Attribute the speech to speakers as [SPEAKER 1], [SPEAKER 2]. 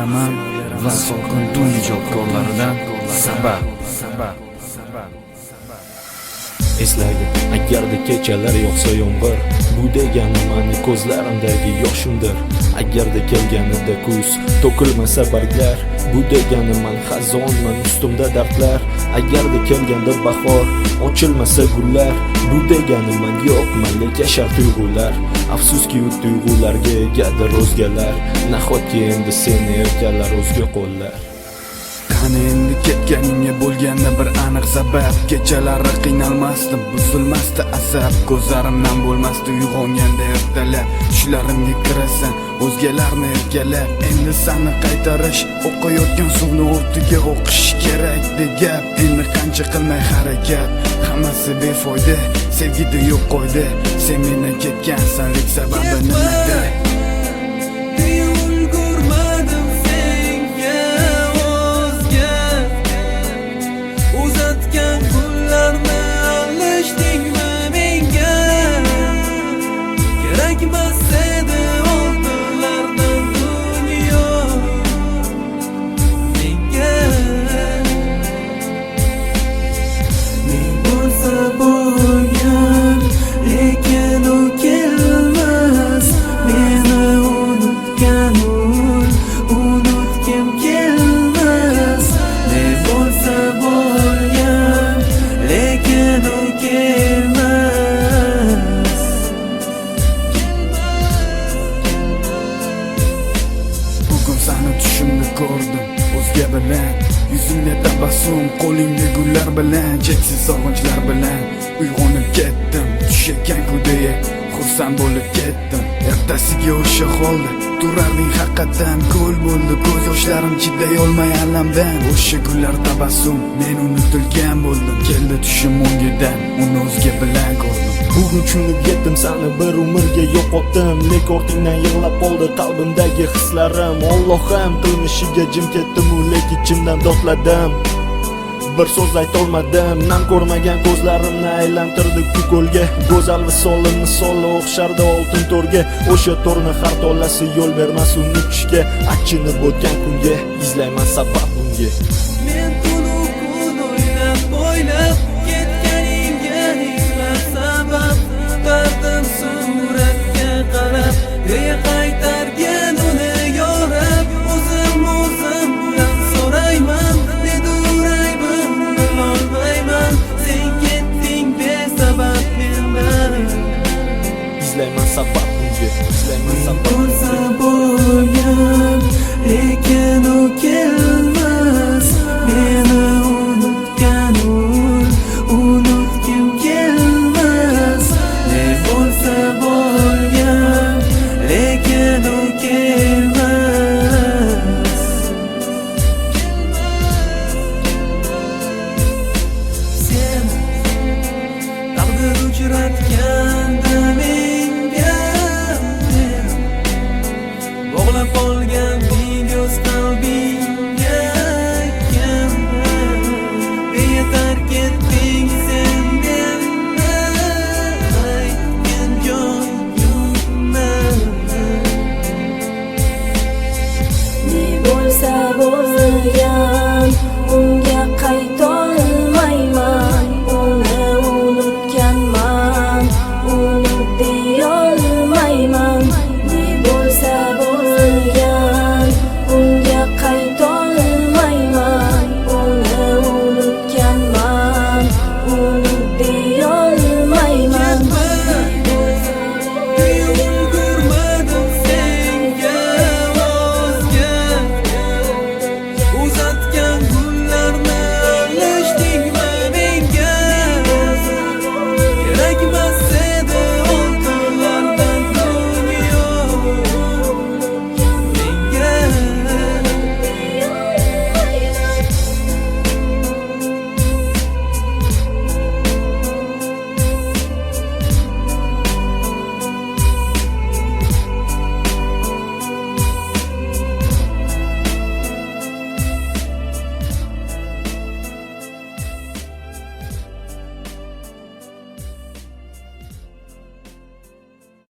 [SPEAKER 1] beraman va sokin tun ijodkorlaridan sabab.
[SPEAKER 2] Eslaydi agarda kechalar yog'sa yomg'ir, bu degani mani ko'zlarimdagi yoshimdir. Agarda kelganida kuz to'kilmasa barglar, bu degani man xazonman, ustimda dardlar. Agarda kelganda bahor ochilmasa gullar, bu degani man yo'qman, lek yashar tuyg'ular. Afsuski u tuyg'ularga egadir o'zgalar, nahotki endi seni erkalar o'zga qo'llar.
[SPEAKER 1] Qani endi ketganingga bo'lganda bir aniq sabab. Kechalari qiynalmasdim, buzilmasdi asab, ko'zlarimdan bo'lmasdi uyg'onganda ertalab. Tushlarimga kirasan, o'zgalarni erkalab. Endi seni qaytarish, o'qiyotgan suvni o'rtiga o'qish kerak degap. Endi qancha qilmay harakat, hammasi befoyda, sevgida yo'q qo'ydi. Sen mendan ketgansan, lek sababi nimada? Seni tushimda ko'rdim o'zga bilan, yuzingda tabassum, qo'lingda gullar bilan, cheksiz sog'inchlar bilan uyg'onib ketdim. Tushayotgan deya xursand bo'lib ketdim. Ertasiga o'sha holda turarding haqiqatan, ko'l bo'ldi ko'z yoshlarim, chiday olmay alamdan. O'sha gullar tabassum, men unutilgan bo'ldim. Keldi tushim o'ngidan, uni o'zga bilan ko'rdim.
[SPEAKER 2] Bugun tushunib yetdim, seni bir umrga yo'qotdim, lek ortingdan yig'lab qoldi qalbimdagi hislarim. Allohim qilmishiga jim ketdim, lek ichimdan dodladim. Bir so'z aytolmadim, nam ko'rmagan ko'zlarimni aylantirdi ko'lga. Go'zal visolim misoli o'xshardi oltin to'rga. O'sha to'rni har to'lasi yo'l bermas uni tushga. Achinib o'tgan kunga izlayman sabab bunga.
[SPEAKER 3] Men kun o'ylab ketganingga izlar sabab. Qardim suratga qarab, deya qaytargan uni yorab. O'zim bilan so'rayman, ne durayman, bilolmayman. Sen ketding besabab mendan.
[SPEAKER 2] Izlayman sabab bunga, izlayman sabab.
[SPEAKER 3] Bo'lsa bo'lgan, lekin u kelmas. Meni unutgan unutgim kelmas. Ne bo'lsa bo'lgan, lekin u kelmas. Sen taqdir uchratganda menga, bog'lab qolgan videos qalbingga. Beyetar ketding sen mendan, aytgan joyingdan.
[SPEAKER 4] Ne bo'lsa bo'lgan, unga qaytolmayman. Uni unutganman, unut deyolmayman. Ne bo'lsa bo'lgan, unga qaytolmayman. Uni unutganman, unut deyolmayman.
[SPEAKER 3] Ulgurmadim senga o'zga, uzatgan